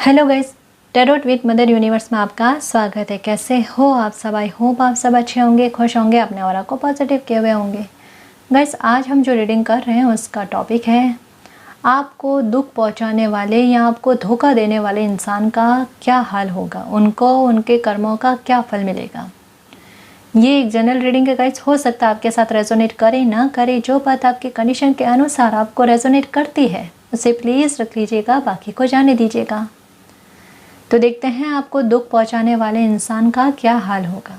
Hello guys, tarot with mother universe में आपका स्वागत है। कैसे हो आप सब? आई होप आप सब अच्छे होंगे, खुश होंगे, अपने ऑरा को पॉजिटिव किए हुए होंगे। गाइस, आज हम जो रीडिंग कर रहे हैं उसका टॉपिक है आपको दुख पहुंचाने वाले या आपको धोखा देने वाले इंसान का क्या हाल होगा, उनको उनके कर्मों का क्या फल मिलेगा। ये एक जनरल रीडिंग है गाइस, हो सकता है आपके साथ रेजोनेट करे ना करे। जो बात आपकी कंडीशन के अनुसार आपको रेजोनेट करती है उसे प्लीज़ रख लीजिएगा, बाकी को जाने दीजिएगा। तो देखते हैं आपको दुख पहुंचाने वाले इंसान का क्या हाल होगा।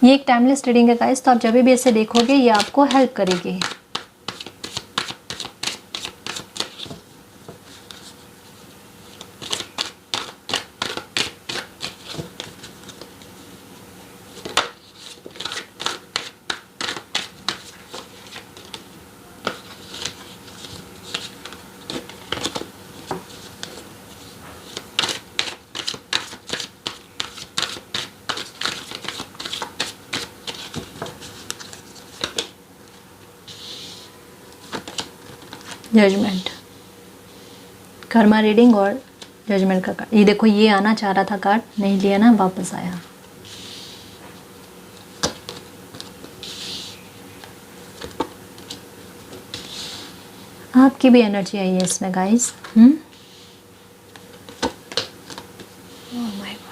ये एक टाइमलेस रीडिंग है गाइस, तो आप जब भी इसे देखोगे ये आपको हेल्प करेगी। जजमेंट, कर्मा रीडिंग और जजमेंट का कार्ड। ये देखो, ये आना चाह रहा था कार्ड, नहीं लिया ना, वापस आया। आपकी भी एनर्जी आई है इसमें guys. Oh my God.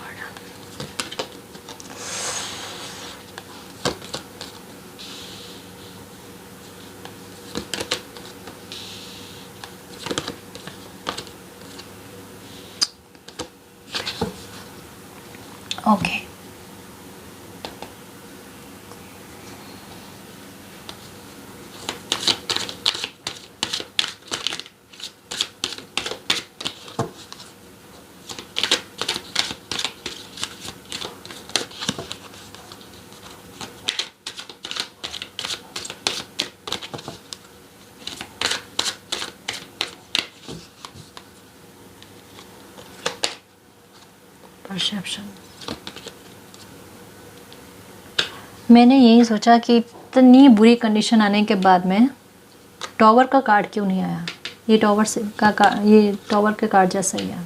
Okay, perception. मैंने यही सोचा कि इतनी बुरी कंडीशन आने के बाद में टॉवर का कार्ड क्यों नहीं आया। ये टॉवर से ये टॉवर के कार्ड जैसा ही है।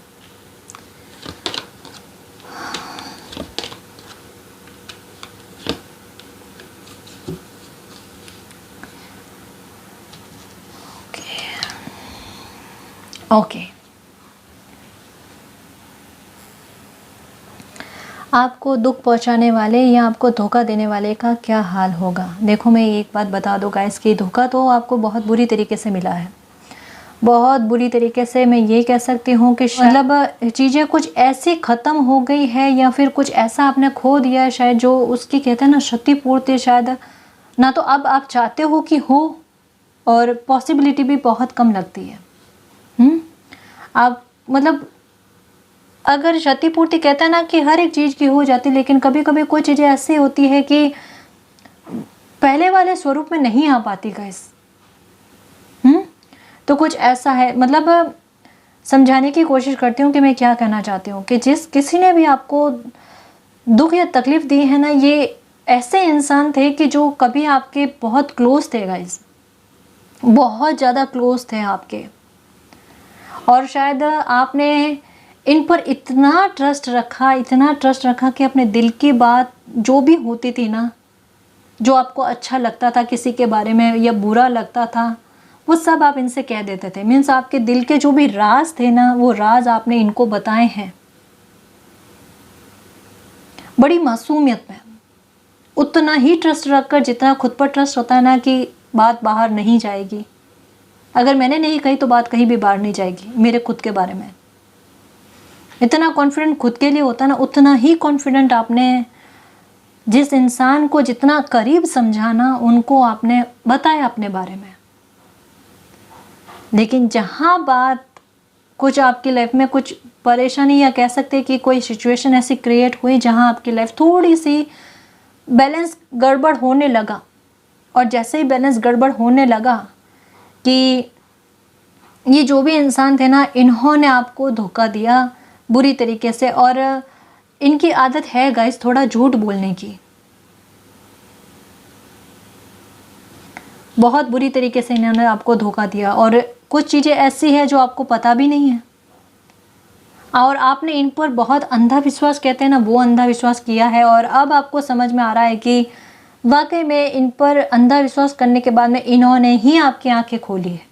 ओके, आपको दुख पहुंचाने वाले या आपको धोखा देने वाले का क्या हाल होगा। देखो, मैं एक बात बता दूं गाइस कि धोखा तो आपको बहुत बुरी तरीके से मिला है, बहुत बुरी तरीके से। मैं ये कह सकती हूँ कि मतलब चीज़ें कुछ ऐसी ख़त्म हो गई है या फिर कुछ ऐसा आपने खो दिया है शायद, जो उसकी कहते हैं ना क्षतिपूर्ति शायद ना तो अब आप चाहते हो कि हो, और पॉसिबिलिटी भी बहुत कम लगती है। आप मतलब अगर क्षतिपूर्ति कहते हैं ना कि हर एक चीज़ की हो जाती, लेकिन कभी कभी कोई चीज़ें ऐसी होती है कि पहले वाले स्वरूप में नहीं आ पाती गाइस। तो कुछ ऐसा है, मतलब समझाने की कोशिश करती हूँ कि मैं क्या कहना चाहती हूँ कि जिस किसी ने भी आपको दुख या तकलीफ दी है ना, ये ऐसे इंसान थे कि जो कभी आपके बहुत क्लोज थे गाइस, बहुत ज़्यादा क्लोज थे आपके, और शायद आपने इन पर इतना ट्रस्ट रखा कि अपने दिल की बात जो भी होती थी ना, जो आपको अच्छा लगता था किसी के बारे में या बुरा लगता था, वो सब आप इनसे कह देते थे। मीन्स आपके दिल के जो भी राज थे ना, वो राज आपने इनको बताए हैं बड़ी मासूमियत में, उतना ही ट्रस्ट रखकर जितना खुद पर ट्रस्ट होता है ना कि बात बाहर नहीं जाएगी। अगर मैंने नहीं कही तो बात कहीं भी बाहर नहीं जाएगी मेरे खुद के बारे में। इतना कॉन्फिडेंट खुद के लिए होता ना, उतना ही कॉन्फिडेंट आपने जिस इंसान को जितना करीब समझाना, उनको आपने बताया अपने बारे में। लेकिन जहाँ बात कुछ आपकी लाइफ में कुछ परेशानी या कह सकते हैं कि कोई सिचुएशन ऐसी क्रिएट हुई जहाँ आपकी लाइफ थोड़ी सी बैलेंस गड़बड़ होने लगा, और जैसे ही बैलेंस गड़बड़ होने लगा कि ये जो भी इंसान थे ना, इन्होंने आपको धोखा दिया बुरी तरीके से, और इनकी आदत है गाइस थोड़ा झूठ बोलने की, बहुत बुरी तरीके से इन्होंने आपको धोखा दिया। और कुछ चीज़ें ऐसी है जो आपको पता भी नहीं है, और आपने इन पर बहुत अंधा विश्वास कहते हैं ना, वो अंधा विश्वास किया है। और अब आपको समझ में आ रहा है कि वाकई में इन पर अंधा विश्वास करने के बाद में इन्होंने ही आपकी आंखें खोली है।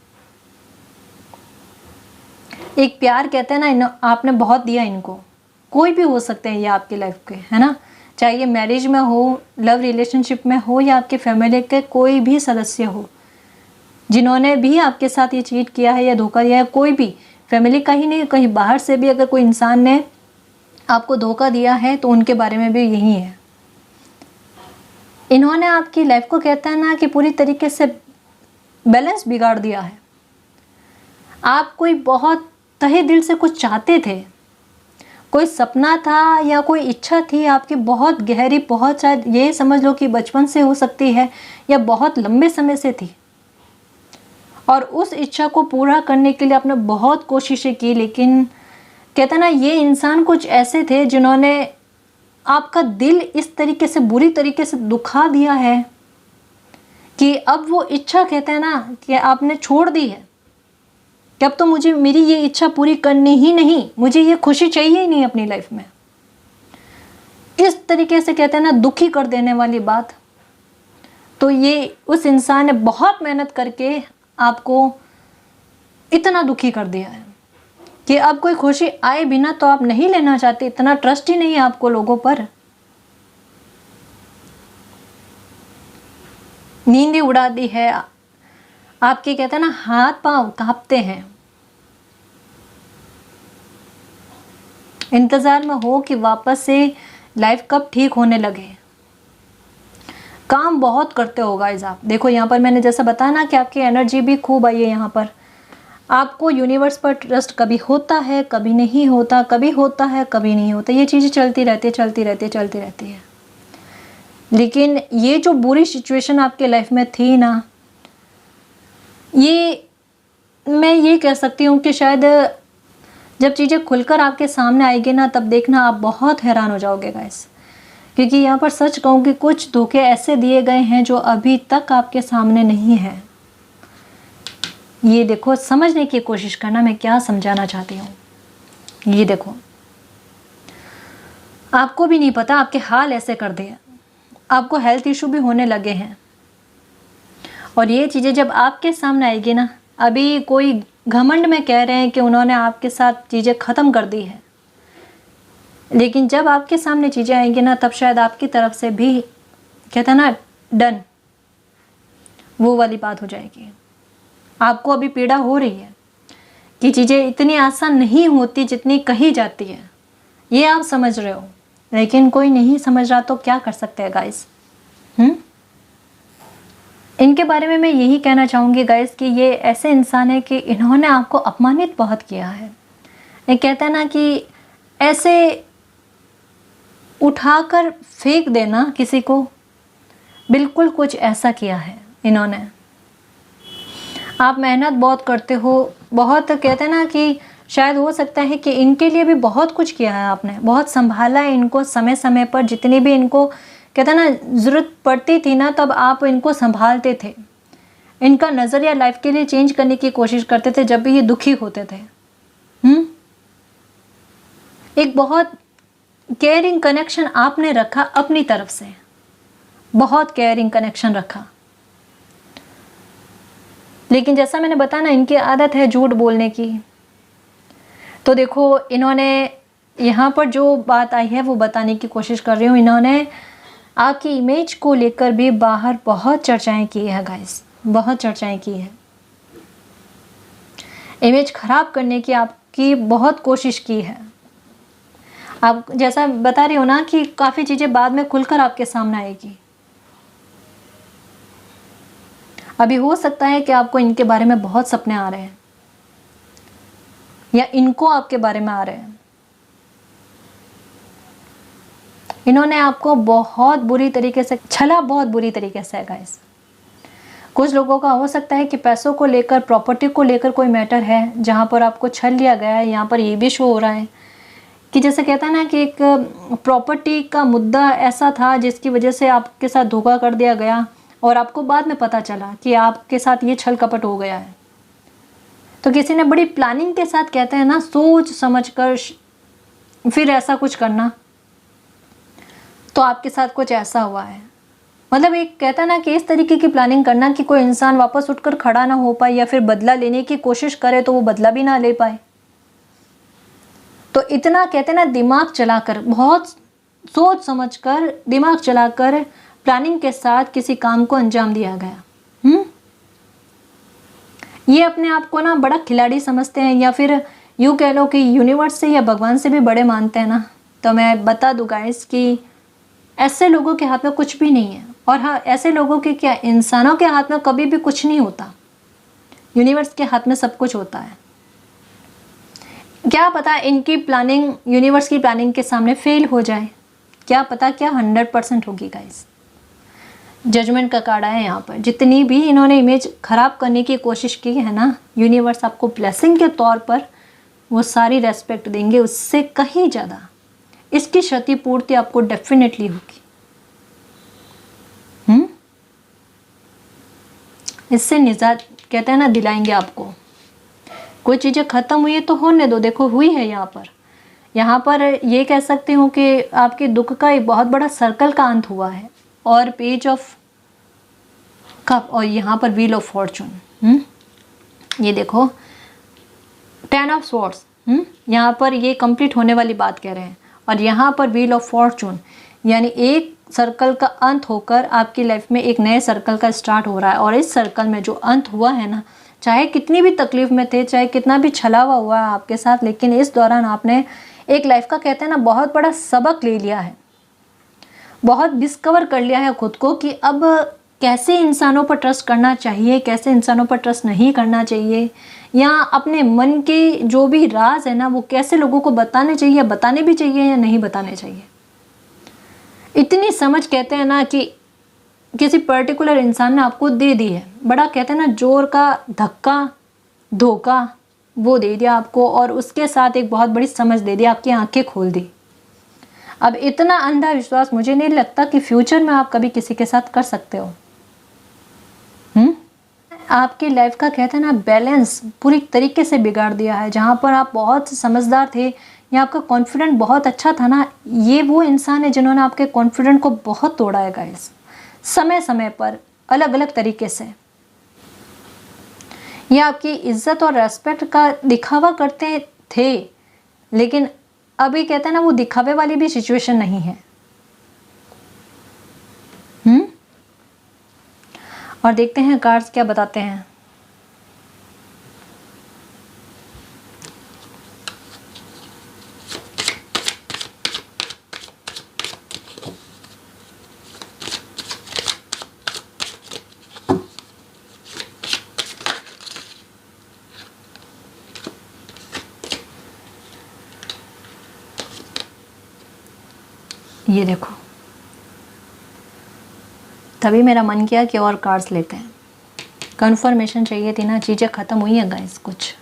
एक प्यार कहते हैं ना, आपने बहुत दिया इनको। कोई भी हो सकते हैं ये आपकी लाइफ के, है ना, चाहे ये मैरिज में हो, लव रिलेशनशिप में हो, या आपके फैमिली के कोई भी सदस्य हो जिन्होंने भी आपके साथ ये चीट किया है या धोखा दिया है। कोई भी, फैमिली का ही नहीं, कहीं बाहर से भी अगर कोई इंसान ने आपको धोखा दिया है तो उनके बारे में भी यही है। इन्होंने आपकी लाइफ को कहता है ना कि पूरी तरीके से बैलेंस बिगाड़ दिया है। आप कोई बहुत तहे दिल से कुछ चाहते थे, कोई सपना था या कोई इच्छा थी आपकी बहुत गहरी, बहुत शायद ये समझ लो कि बचपन से हो सकती है या बहुत लंबे समय से थी, और उस इच्छा को पूरा करने के लिए आपने बहुत कोशिशें की। लेकिन कहते हैं ना, ये इंसान कुछ ऐसे थे जिन्होंने आपका दिल इस तरीके से, बुरी तरीके से दुखा दिया है कि अब वो इच्छा कहते हैं ना कि आपने छोड़ दी है कि अब तो मुझे मेरी ये इच्छा पूरी करनी ही नहीं, मुझे ये खुशी चाहिए ही नहीं अपनी लाइफ में। इस तरीके से कहते हैं ना दुखी कर देने वाली बात। तो ये उस इंसान ने बहुत मेहनत करके आपको इतना दुखी कर दिया है कि अब कोई खुशी आए बिना तो आप नहीं लेना चाहते। इतना ट्रस्ट ही नहीं है आपको लोगों पर। नींद ही उड़ा दी है आपके, कहते हैं ना हाथ पांव कांपते हैं। इंतजार में हो कि वापस से लाइफ कब ठीक होने लगे। काम बहुत करते हो गाइस आप। देखो यहाँ पर मैंने जैसा बताया ना कि आपकी एनर्जी भी खूब आई है। यहाँ पर आपको यूनिवर्स पर ट्रस्ट कभी होता है, कभी नहीं होता, कभी होता है, कभी नहीं होता। ये चीज़ें चलती रहती है, चलती रहती है, चलती रहती है। लेकिन ये जो बुरी सिचुएशन आपके लाइफ में थी ना, ये मैं ये कह सकती हूँ कि शायद जब चीज़ें खुलकर आपके सामने आएगी ना, तब देखना आप बहुत हैरान हो जाओगे गाइस। क्योंकि यहाँ पर सच कहूँ कि कुछ धोखे ऐसे दिए गए हैं जो अभी तक आपके सामने नहीं है। ये देखो, समझने की कोशिश करना मैं क्या समझाना चाहती हूँ। ये देखो, आपको भी नहीं पता, आपके हाल ऐसे कर दिए, आपको हेल्थ इशू भी होने लगे हैं। और ये चीज़ें जब आपके सामने आएगी ना, अभी कोई घमंड में कह रहे हैं कि उन्होंने आपके साथ चीज़ें ख़त्म कर दी है, लेकिन जब आपके सामने चीज़ें आएंगी ना, तब शायद आपकी तरफ से भी कहते हैं ना डन, वो वाली बात हो जाएगी। आपको अभी पीड़ा हो रही है कि चीज़ें इतनी आसान नहीं होती जितनी कही जाती है, ये आप समझ रहे हो, लेकिन कोई नहीं समझ रहा तो क्या कर सकते हैं गाइस। इनके बारे में मैं यही कहना चाहूँगी गाइस कि ये ऐसे इंसान है कि इन्होंने आपको अपमानित बहुत किया है। ये कहते हैं ना कि ऐसे उठाकर फेंक देना किसी को, बिल्कुल कुछ ऐसा किया है इन्होंने। आप मेहनत बहुत करते हो, बहुत कहते हैं ना कि शायद हो सकता है कि इनके लिए भी बहुत कुछ किया है आपने, बहुत संभाला है इनको समय समय पर। जितनी भी इनको कहते हैं ना ज़रूरत पड़ती थी ना, तब आप इनको संभालते थे, इनका नज़रिया लाइफ के लिए चेंज करने की कोशिश करते थे जब भी ये दुखी होते थे। एक बहुत केयरिंग कनेक्शन आपने रखा अपनी तरफ से, बहुत केयरिंग कनेक्शन रखा। लेकिन जैसा मैंने बताया ना, इनकी आदत है झूठ बोलने की। तो देखो, इन्होंने यहाँ पर जो बात आई है वो बताने की कोशिश कर रही हूँ। इन्होंने आपकी इमेज को लेकर भी बाहर बहुत चर्चाएं की है गाइस, बहुत चर्चाएं की है। इमेज खराब करने की आपकी बहुत कोशिश की है। आप जैसा बता रही हो ना कि काफ़ी चीज़ें बाद में खुलकर आपके सामने आएगी। अभी हो सकता है कि आपको इनके बारे में बहुत सपने आ रहे हैं, या इनको आपके बारे में आ रहे हैं। इन्होंने आपको बहुत बुरी तरीके से छला, बहुत बुरी तरीके से है गाइस। कुछ लोगों का हो सकता है कि पैसों को लेकर, प्रॉपर्टी को लेकर कोई मैटर है जहां पर आपको छल लिया गया है। यहाँ पर ये भी शो हो रहा है कि जैसे कहता है ना कि एक प्रॉपर्टी का मुद्दा ऐसा था जिसकी वजह से आपके साथ धोखा कर दिया गया, और आपको बाद में पता चला कि आपके साथ ये छल कपट हो गया है। तो किसी ने बड़ी प्लानिंग के साथ, कहते हैं ना सोच समझकर, फिर ऐसा कुछ करना, तो आपके साथ कुछ ऐसा हुआ है। मतलब एक कहता है ना कि इस तरीके की प्लानिंग करना कि कोई इंसान वापस उठकर खड़ा ना हो पाए, या फिर बदला लेने की कोशिश करे तो वो बदला भी ना ले पाए। तो इतना कहते हैं ना दिमाग चलाकर, बहुत सोच समझकर दिमाग चलाकर प्लानिंग के साथ किसी काम को अंजाम दिया गया। ये अपने आप को ना बड़ा खिलाड़ी समझते हैं, या फिर यूँ कह लो कि यूनिवर्स से या भगवान से भी बड़े मानते हैं ना। तो मैं बता दूँ गाइस कि ऐसे लोगों के हाथ में कुछ भी नहीं है। और हाँ, ऐसे लोगों के क्या, इंसानों के हाथ में कभी भी कुछ नहीं होता, यूनिवर्स के हाथ में सब कुछ होता है। क्या पता इनकी प्लानिंग यूनिवर्स की प्लानिंग के सामने फेल हो जाए, क्या पता, क्या 100% होगी गाइस। जजमेंट का कार्ड है यहाँ पर। जितनी भी इन्होंने इमेज खराब करने की कोशिश की है ना, यूनिवर्स आपको ब्लेसिंग के तौर पर वो सारी रेस्पेक्ट देंगे, उससे कहीं ज़्यादा इसकी क्षतिपूर्ति आपको डेफिनेटली होगी। इससे निजात कहते हैं ना दिलाएंगे आपको। कोई चीज़ें ख़त्म हुई है तो होने दो, देखो हुई है यहाँ पर ये कह सकती हूँ कि आपके दुख का एक बहुत बड़ा सर्कल का अंत हुआ है। और पेज ऑफ कप, और यहाँ पर व्हील ऑफ फॉर्चून। ये देखो 10 ऑफ स्वॉर्ड्स, यहाँ पर ये कंप्लीट होने वाली बात कह रहे हैं। और यहाँ पर व्हील ऑफ फॉर्चून, यानी एक सर्कल का अंत होकर आपकी लाइफ में एक नए सर्कल का स्टार्ट हो रहा है। और इस सर्कल में जो अंत हुआ है ना, चाहे कितनी भी तकलीफ में थे, चाहे कितना भी छलावा हुआ है आपके साथ, लेकिन इस दौरान आपने एक लाइफ का कहते हैं ना बहुत बड़ा सबक ले लिया है, बहुत डिस्कवर कर लिया है खुद को कि अब कैसे इंसानों पर ट्रस्ट करना चाहिए, कैसे इंसानों पर ट्रस्ट नहीं करना चाहिए, या अपने मन के जो भी राज है ना वो कैसे लोगों को बताने चाहिए, बताने भी चाहिए या नहीं बताने चाहिए। इतनी समझ कहते हैं ना कि किसी पर्टिकुलर इंसान ने आपको दे दी है, बड़ा कहते हैं ना जोर का धक्का, धोखा वो दे दिया आपको, और उसके साथ एक बहुत बड़ी समझ दे दी, आपकी आंखें खोल दी। अब इतना अंधा विश्वास मुझे नहीं लगता कि फ्यूचर में आप कभी किसी के साथ कर सकते हो। आपकी लाइफ का कहते हैं ना बैलेंस पूरी तरीके से बिगाड़ दिया है। जहाँ पर आप बहुत समझदार थे या आपका कॉन्फिडेंट बहुत अच्छा था ना, ये वो इंसान है जिन्होंने आपके कॉन्फिडेंट को बहुत तोड़ा है गाइस, समय समय पर अलग अलग तरीके से। ये आपकी इज्जत और रेस्पेक्ट का दिखावा करते थे, लेकिन अभी कहते हैं ना वो दिखावे वाली भी सिचुएशन नहीं है। और देखते हैं कार्ड्स क्या बताते हैं। ये देखो, तभी मेरा मन किया कि और कार्ड्स लेते हैं। कंफर्मेशन चाहिए थी ना, चीज़ें ख़त्म हुई हैं गाइस, कुछ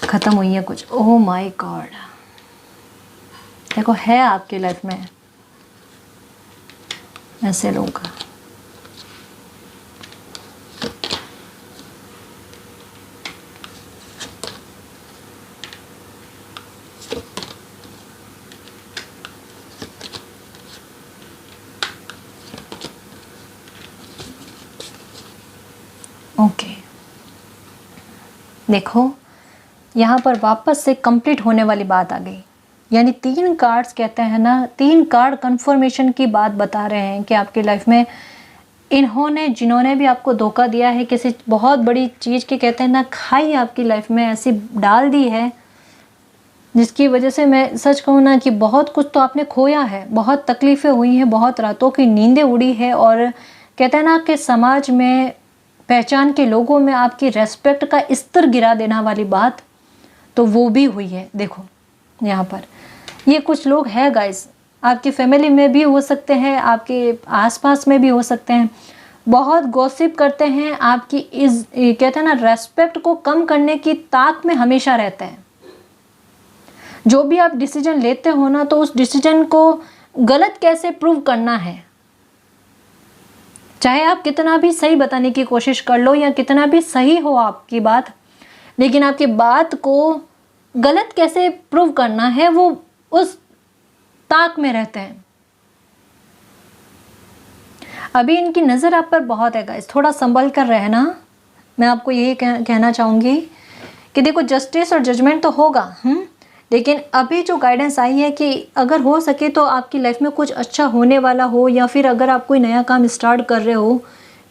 ख़त्म हुई है कुछ। ओह माय गॉड, देखो है आपकी लाइफ में ऐसे लोग। ओके देखो, यहाँ पर वापस से कंप्लीट होने वाली बात आ गई। यानी 3 कार्ड्स कहते हैं ना, 3 कार्ड कंफर्मेशन की बात बता रहे हैं कि आपकी लाइफ में इन्होंने जिन्होंने भी आपको धोखा दिया है, किसी बहुत बड़ी चीज़ की कहते हैं ना खाई आपकी लाइफ में ऐसी डाल दी है, जिसकी वजह से मैं सच कहूँ ना कि बहुत कुछ तो आपने खोया है, बहुत तकलीफ़ें हुई हैं, बहुत रातों की नींदें उड़ी है। और कहते हैं ना कि समाज में, पहचान के लोगों में आपकी रेस्पेक्ट का स्तर गिरा देना वाली बात, तो वो भी हुई है। देखो यहाँ पर ये कुछ लोग हैं गाइस, आपकी फैमिली में भी हो सकते हैं, आपके आसपास में भी हो सकते हैं, बहुत गॉसिप करते हैं, आपकी इस कहते हैं ना रेस्पेक्ट को कम करने की ताक में हमेशा रहते हैं। जो भी आप डिसीजन लेते हो ना, तो उस डिसीजन को गलत कैसे प्रूव करना है, चाहे आप कितना भी सही बताने की कोशिश कर लो या कितना भी सही हो आपकी बात, लेकिन आपकी बात को गलत कैसे प्रूव करना है वो उस ताक में रहते हैं। अभी इनकी नज़र आप पर बहुत है गाइस, थोड़ा संभल कर रहना। मैं आपको यही कहना चाहूँगी कि देखो जस्टिस और जजमेंट तो होगा, लेकिन अभी जो गाइडेंस आई है कि अगर हो सके तो आपकी लाइफ में कुछ अच्छा होने वाला हो, या फिर अगर आप कोई नया काम स्टार्ट कर रहे हो,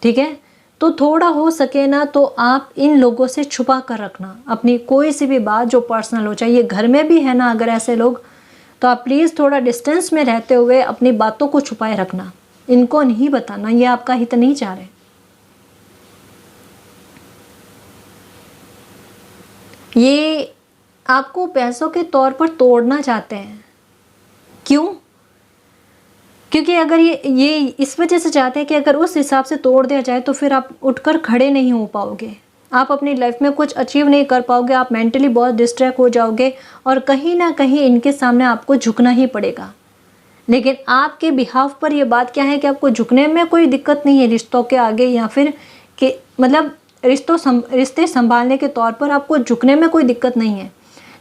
ठीक है, तो थोड़ा हो सके ना तो आप इन लोगों से छुपा कर रखना अपनी कोई सी भी बात जो पर्सनल हो। चाहिए घर में भी है ना अगर ऐसे लोग, तो आप प्लीज़ थोड़ा डिस्टेंस में रहते हुए अपनी बातों को छुपाए रखना, इनको नहीं बताना, ये आपका हित नहीं चाह रहे। ये आपको पैसों के तौर पर तोड़ना चाहते हैं। क्यों? क्योंकि अगर ये इस वजह से चाहते हैं कि अगर उस हिसाब से तोड़ दिया जाए तो फिर आप उठकर खड़े नहीं हो पाओगे, आप अपनी लाइफ में कुछ अचीव नहीं कर पाओगे, आप मेंटली बहुत डिस्ट्रैक्ट हो जाओगे और कहीं ना कहीं इनके सामने आपको झुकना ही पड़ेगा। लेकिन आपके बिहाफ पर यह बात क्या है कि आपको झुकने में कोई दिक्कत नहीं है रिश्तों के आगे, या फिर कि मतलब रिश्ते संभालने के तौर पर आपको झुकने में कोई दिक्कत नहीं है।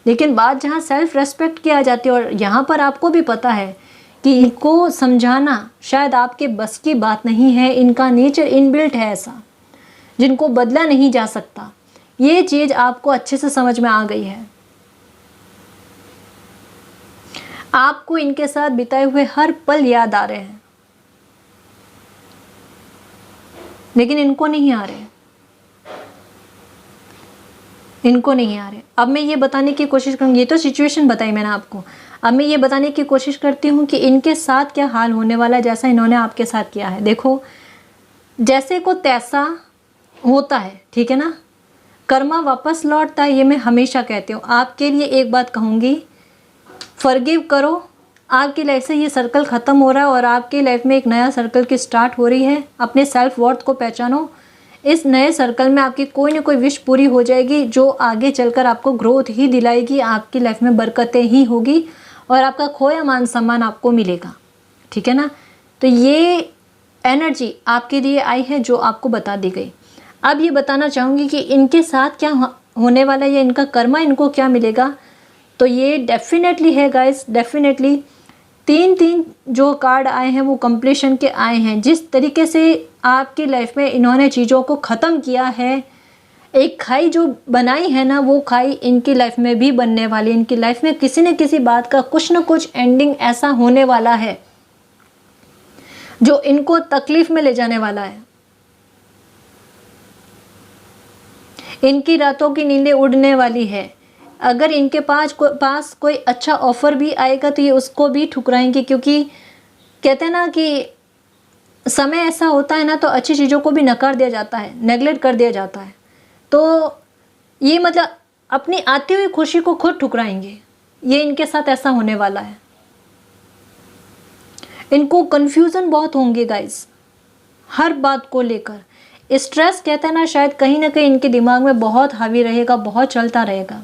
लेकिन बात जहाँ सेल्फ रेस्पेक्ट की आ जाती है, और यहाँ पर आपको भी पता है कि इनको समझाना शायद आपके बस की बात नहीं है, इनका नेचर इनबिल्ट है ऐसा जिनको बदला नहीं जा सकता। ये चीज़ आपको अच्छे से समझ में आ गई है। आपको इनके साथ बिताए हुए हर पल याद आ रहे हैं, लेकिन इनको नहीं आ रहे, इनको नहीं आ रहे। अब मैं ये बताने की कोशिश करूँगी, ये तो सिचुएशन बताई मैंने आपको, अब मैं ये बताने की कोशिश करती हूँ कि इनके साथ क्या हाल होने वाला है जैसा इन्होंने आपके साथ किया है। देखो जैसे को तैसा होता है, ठीक है ना, कर्मा वापस लौटता है, ये मैं हमेशा कहती हूँ। आपके लिए एक बात कहूँगी, फॉरगिव करो, आपकी लाइफ से ये सर्कल ख़त्म हो रहा है और आपकी लाइफ में एक नया सर्कल की स्टार्ट हो रही है। अपने सेल्फ वर्थ को पहचानो, इस नए सर्कल में आपकी कोई ना कोई विश पूरी हो जाएगी जो आगे चलकर आपको ग्रोथ ही दिलाएगी, आपकी लाइफ में बरकतें ही होगी और आपका खोया मान सम्मान आपको मिलेगा, ठीक है ना। तो ये एनर्जी आपके लिए आई है जो आपको बता दी गई। अब ये बताना चाहूँगी कि इनके साथ क्या होने वाला है या इनका कर्मा इनको क्या मिलेगा। तो ये डेफिनेटली है गाइस, डेफिनेटली 3 जो कार्ड आए हैं वो कंप्लीशन के आए हैं। जिस तरीके से आपकी लाइफ में इन्होंने चीज़ों को ख़त्म किया है, एक खाई जो बनाई है ना, वो खाई इनकी लाइफ में भी बनने वाली। इनकी लाइफ में किसी न किसी बात का कुछ न कुछ एंडिंग ऐसा होने वाला है जो इनको तकलीफ में ले जाने वाला है। इनकी रातों की नींदें उड़ने वाली है। अगर इनके पास कोई अच्छा ऑफ़र भी आएगा तो ये उसको भी ठुकराएंगे, क्योंकि कहते हैं ना कि समय ऐसा होता है ना तो अच्छी चीज़ों को भी नकार दिया जाता है, नेगलेक्ट कर दिया जाता है। तो ये मतलब अपनी आती हुई खुशी को खुद ठुकराएंगे, ये इनके साथ ऐसा होने वाला है। इनको कन्फ्यूज़न बहुत होंगे गाइस, हर बात को लेकर स्ट्रेस कहते हैं ना शायद कहीं ना कहीं इनके दिमाग में बहुत हावी रहेगा, बहुत चलता रहेगा।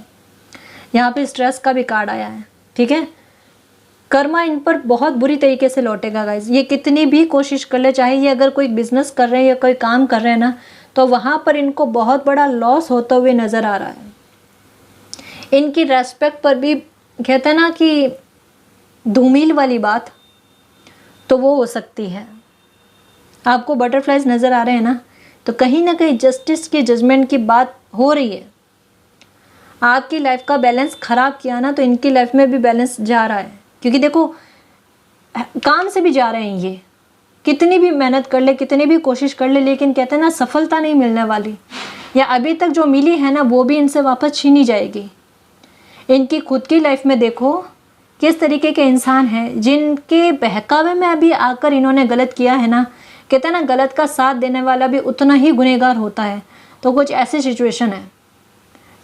यहाँ पे स्ट्रेस का भी कार्ड आया है, ठीक है। कर्मा इन पर बहुत बुरी तरीके से लौटेगा गाइज। ये कितनी भी कोशिश कर ले, चाहे ये अगर कोई बिजनेस कर रहे हैं या कोई काम कर रहे हैं ना, तो वहाँ पर इनको बहुत बड़ा लॉस होता हुए नज़र आ रहा है। इनकी रेस्पेक्ट पर भी कहते हैं ना कि धूमिल वाली बात, तो वो हो सकती है। आपको बटरफ्लाइज नज़र आ रहे हैं ना, तो कहीं ना कहीं जस्टिस की जजमेंट की बात हो रही है। आपकी लाइफ का बैलेंस ख़राब किया ना तो इनकी लाइफ में भी बैलेंस जा रहा है, क्योंकि देखो काम से भी जा रहे हैं ये, कितनी भी मेहनत कर ले, कितनी भी कोशिश कर ले, लेकिन कहते हैं ना सफलता नहीं मिलने वाली, या अभी तक जो मिली है ना वो भी इनसे वापस छीनी जाएगी। इनकी खुद की लाइफ में देखो किस तरीके के इंसान हैं जिनके बहकावे में अभी आकर इन्होंने गलत किया है ना। कहते हैं ना गलत का साथ देने वाला भी उतना ही गुनहगार होता है। तो कुछ ऐसी सिचुएशन है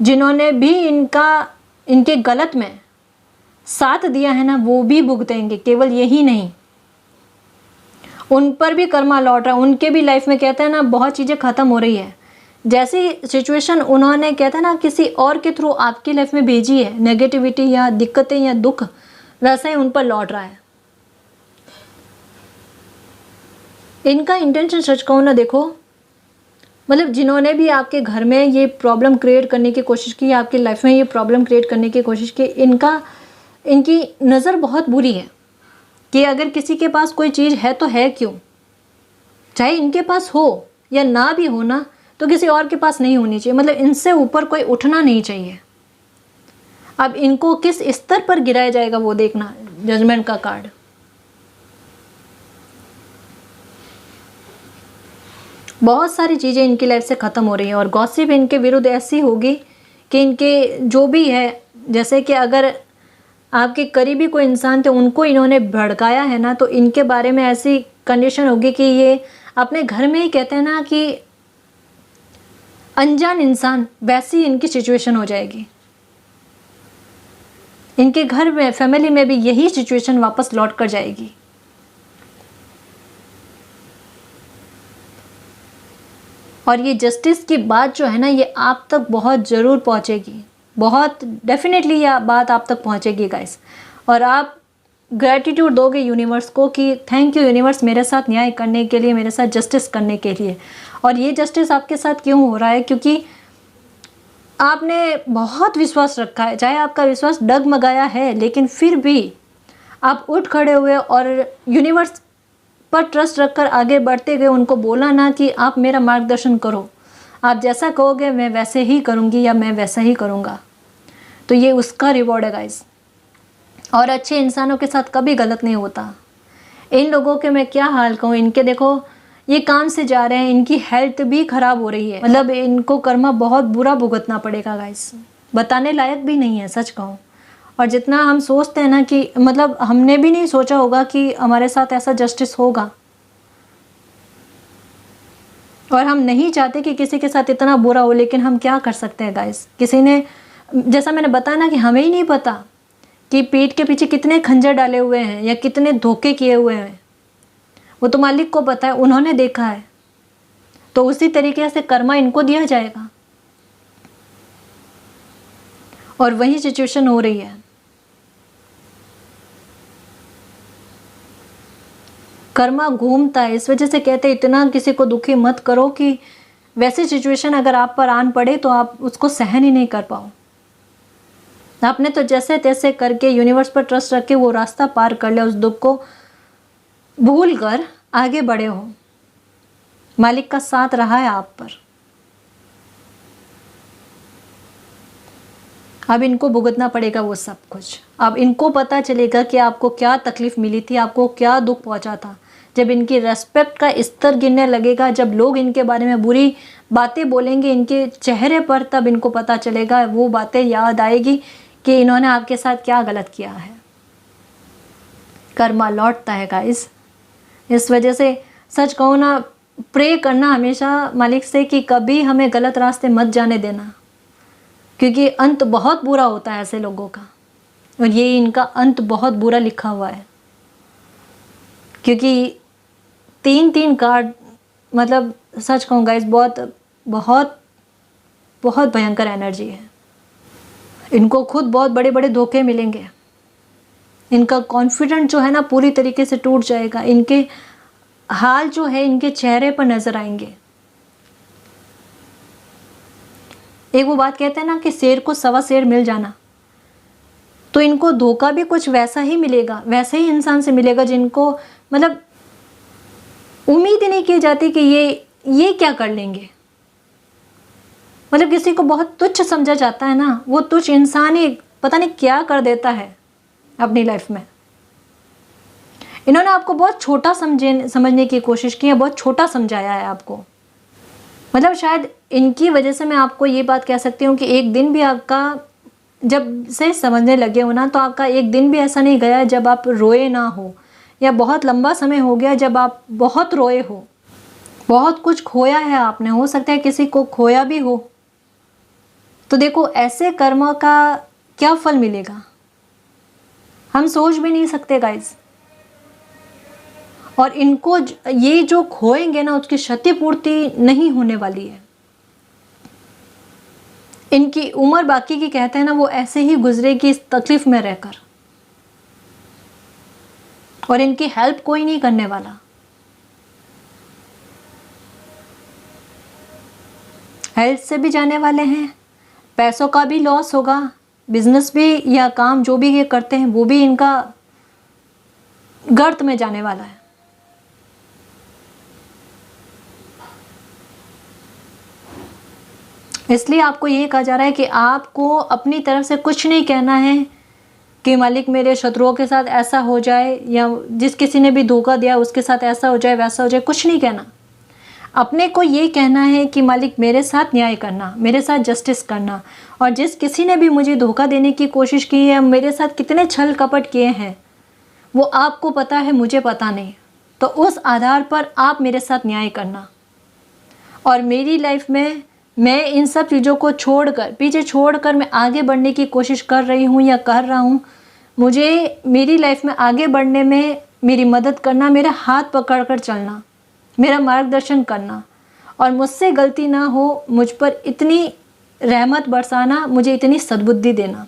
जिन्होंने भी इनके गलत में साथ दिया है ना, वो भी भुगतेंगे। केवल यही नहीं, उन पर भी कर्मा लौट रहा है, उनके भी लाइफ में कहते हैं ना बहुत चीज़ें ख़त्म हो रही है। जैसी सिचुएशन उन्होंने कहते हैं ना किसी और के थ्रू आपकी लाइफ में भेजी है, नेगेटिविटी या दिक्कतें या दुख, वैसा ही उन पर लौट रहा है। इनका इंटेंशन सच कहूँ ना, देखो मतलब जिन्होंने भी आपके घर में ये प्रॉब्लम क्रिएट करने की कोशिश की, आपकी लाइफ में ये प्रॉब्लम क्रिएट करने की कोशिश की, इनकी नज़र बहुत बुरी है कि अगर किसी के पास कोई चीज़ है तो है क्यों, चाहे इनके पास हो या ना भी हो ना, तो किसी और के पास नहीं होनी चाहिए। मतलब इनसे ऊपर कोई उठना नहीं चाहिए। अब इनको किस स्तर पर गिराया जाएगा वो देखना, जजमेंट का कार्ड। बहुत सारी चीज़ें इनकी लाइफ से ख़त्म हो रही हैं और गॉसिप इनके विरुद्ध ऐसी होगी कि इनके जो भी है, जैसे कि अगर आपके करीबी कोई इंसान थे उनको इन्होंने भड़काया है ना, तो इनके बारे में ऐसी कंडीशन होगी कि ये अपने घर में ही कहते हैं ना कि अनजान इंसान, वैसी इनकी सिचुएशन हो जाएगी। इनके घर में, फैमिली में भी यही सिचुएशन वापस लौट कर जाएगी। और ये जस्टिस की बात जो है ना, ये आप तक बहुत ज़रूर पहुंचेगी, बहुत डेफिनेटली ये बात आप तक पहुंचेगी गाइस। और आप ग्रैटिट्यूड दोगे यूनिवर्स को कि थैंक यू यूनिवर्स, मेरे साथ न्याय करने के लिए, मेरे साथ जस्टिस करने के लिए। और ये जस्टिस आपके साथ क्यों हो रहा है? क्योंकि आपने बहुत विश्वास रखा है, चाहे आपका विश्वास डगमगाया है, लेकिन फिर भी आप उठ खड़े हुए और यूनिवर्स पर ट्रस्ट रखकर आगे बढ़ते गए। उनको बोला ना कि आप मेरा मार्गदर्शन करो, आप जैसा कहोगे मैं वैसे ही करूँगी या मैं वैसा ही करूँगा। तो ये उसका रिवॉर्ड है गाइस। और अच्छे इंसानों के साथ कभी गलत नहीं होता। इन लोगों के मैं क्या हाल कहूँ, इनके देखो ये काम से जा रहे हैं, इनकी हेल्थ भी ख़राब हो रही है। मतलब इनको कर्मा बहुत बुरा भुगतना पड़ेगा गाइस, बताने लायक भी नहीं है सच कहूँ। और जितना हम सोचते हैं ना कि मतलब हमने भी नहीं सोचा होगा कि हमारे साथ ऐसा जस्टिस होगा। और हम नहीं चाहते कि किसी के साथ इतना बुरा हो, लेकिन हम क्या कर सकते हैं गाइस। किसी ने, जैसा मैंने बताया ना कि हमें ही नहीं पता कि पीठ के पीछे कितने खंजर डाले हुए हैं या कितने धोखे किए हुए हैं, वो तो मालिक को पता है, उन्होंने देखा है। तो उसी तरीके से कर्मा इनको दिया जाएगा। और वही सिचुएशन हो रही है। कर्मा घूमता है, इस वजह से कहते हैं इतना किसी को दुखी मत करो कि वैसी सिचुएशन अगर आप पर आन पड़े तो आप उसको सहन ही नहीं कर पाओ। आपने तो जैसे तैसे करके यूनिवर्स पर ट्रस्ट रख के वो रास्ता पार कर लिया, उस दुख को भूल कर आगे बढ़े हो। मालिक का साथ रहा है आप पर। अब इनको भुगतना पड़ेगा वो सब कुछ। अब इनको पता चलेगा कि आपको क्या तकलीफ मिली थी, आपको क्या दुख पहुंचा था। जब इनकी रेस्पेक्ट का स्तर गिरने लगेगा, जब लोग इनके बारे में बुरी बातें बोलेंगे इनके चेहरे पर, तब इनको पता चलेगा, वो बातें याद आएगी कि इन्होंने आपके साथ क्या गलत किया है। कर्मा लौटता है गाइस। इस वजह से सच कहूँ ना, प्रे करना हमेशा मालिक से कि कभी हमें गलत रास्ते मत जाने देना, क्योंकि अंत बहुत बुरा होता है ऐसे लोगों का। और ये इनका अंत बहुत बुरा लिखा हुआ है, क्योंकि 3 कार्ड, मतलब सच कहूँ गाइस, बहुत बहुत बहुत भयंकर एनर्जी है। इनको खुद बहुत बड़े बड़े धोखे मिलेंगे। इनका कॉन्फिडेंस जो है ना पूरी तरीके से टूट जाएगा। इनके हाल जो है इनके चेहरे पर नजर आएंगे। एक वो बात कहते हैं ना कि शेर को सवा शेर मिल जाना, तो इनको धोखा भी कुछ वैसा ही मिलेगा, वैसे ही इंसान से मिलेगा जिनको मतलब उम्मीद ही नहीं की जाती कि ये क्या कर लेंगे। मतलब किसी को बहुत तुच्छ समझा जाता है ना, वो तुच्छ इंसान ही पता नहीं क्या कर देता है अपनी लाइफ में। इन्होंने आपको बहुत छोटा समझने की कोशिश की है, बहुत छोटा समझाया है आपको। मतलब शायद इनकी वजह से मैं आपको ये बात कह सकती हूँ कि एक दिन भी आपका, जब से समझने लगे हो ना, तो आपका एक दिन भी ऐसा नहीं गया जब आप रोए ना हो, या बहुत लंबा समय हो गया जब आप बहुत रोए हो। बहुत कुछ खोया है आपने, हो सकता है किसी को खोया भी हो। तो देखो ऐसे कर्म का क्या फल मिलेगा, हम सोच भी नहीं सकते गाइस। और इनको ये जो खोएंगे ना, उसकी क्षतिपूर्ति नहीं होने वाली है। इनकी उम्र बाकी की कहते हैं ना, वो ऐसे ही गुजरेगी इस तकलीफ में रहकर, और इनकी हेल्प कोई नहीं करने वाला। हेल्थ से भी जाने वाले हैं, पैसों का भी लॉस होगा, बिजनेस भी या काम जो भी ये करते हैं वो भी इनका गर्त में जाने वाला है। इसलिए आपको ये कहा जा रहा है कि आपको अपनी तरफ से कुछ नहीं कहना है कि मालिक मेरे शत्रुओं के साथ ऐसा हो जाए, या जिस किसी ने भी धोखा दिया उसके साथ ऐसा हो जाए वैसा हो जाए, कुछ नहीं कहना। अपने को ये कहना है कि मालिक मेरे साथ न्याय करना, मेरे साथ जस्टिस करना, और जिस किसी ने भी मुझे धोखा देने की कोशिश की है, मेरे साथ कितने छल कपट किए हैं वो आपको पता है, मुझे पता नहीं, तो उस आधार पर आप मेरे साथ न्याय करना। और मेरी लाइफ में मैं इन सब चीज़ों को छोड़कर, पीछे छोड़कर मैं आगे बढ़ने की कोशिश कर रही हूँ या कर रहा हूँ। मुझे मेरी लाइफ में आगे बढ़ने में मेरी मदद करना, मेरा हाथ पकड़ कर चलना, मेरा मार्गदर्शन करना, और मुझसे गलती ना हो, मुझ पर इतनी रहमत बरसाना, मुझे इतनी सद्बुद्धि देना,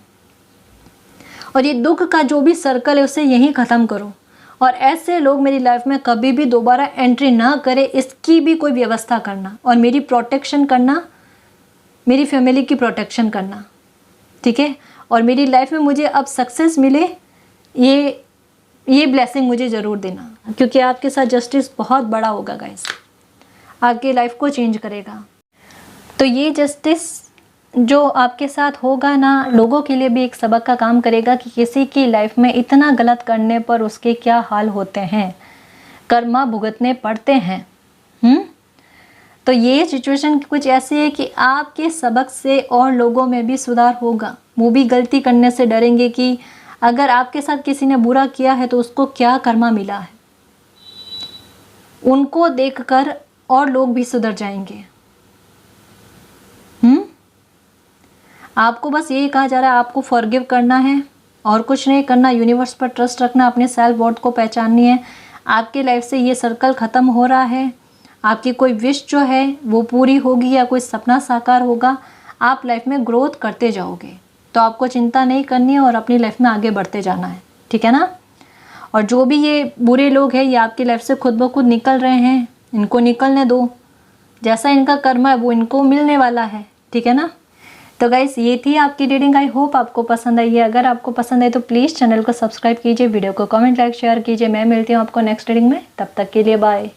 और ये दुख का जो भी सर्कल है उसे यहीं ख़त्म करो, और ऐसे लोग मेरी लाइफ में कभी भी दोबारा एंट्री ना करे, इसकी भी कोई व्यवस्था करना, और मेरी प्रोटेक्शन करना, मेरी फैमिली की प्रोटेक्शन करना, ठीक है। और मेरी लाइफ में मुझे अब सक्सेस मिले, ये ब्लेसिंग मुझे ज़रूर देना, क्योंकि आपके साथ जस्टिस बहुत बड़ा होगा गाइस, आपकी लाइफ को चेंज करेगा। तो ये जस्टिस जो आपके साथ होगा ना, लोगों के लिए भी एक सबक का काम करेगा कि किसी की लाइफ में इतना गलत करने पर उसके क्या हाल होते हैं, कर्मा भुगतने पड़ते हैं। तो ये सिचुएशन कुछ ऐसी है कि आपके सबक से और लोगों में भी सुधार होगा। वो भी गलती करने से डरेंगे कि अगर आपके साथ किसी ने बुरा किया है तो उसको क्या कर्मा मिला है, उनको देखकर और लोग भी सुधर जाएंगे। आपको बस यही कहा जा रहा है, आपको फॉरगिव करना है और कुछ नहीं करना, यूनिवर्स पर ट्रस्ट रखना, अपने सेल्फ वर्थ को पहचाननी है। आपकी लाइफ से ये सर्कल ख़त्म हो रहा है, आपकी कोई विश जो है वो पूरी होगी या कोई सपना साकार होगा, आप लाइफ में ग्रोथ करते जाओगे। तो आपको चिंता नहीं करनी है और अपनी लाइफ में आगे बढ़ते जाना है, ठीक है ना। और जो भी ये बुरे लोग हैं ये आपकी लाइफ से खुद ब खुद निकल रहे हैं, इनको निकलने दो, जैसा इनका कर्म है वो इनको मिलने वाला है, ठीक है ना। तो गाइस ये थी आपकी रीडिंग, आई होप आपको पसंद आई है। अगर आपको पसंद आई तो प्लीज़ चैनल को सब्सक्राइब कीजिए, वीडियो को कमेंट लाइक शेयर कीजिए। मैं मिलती हूँ आपको नेक्स्ट रीडिंग में, तब तक के लिए बाय।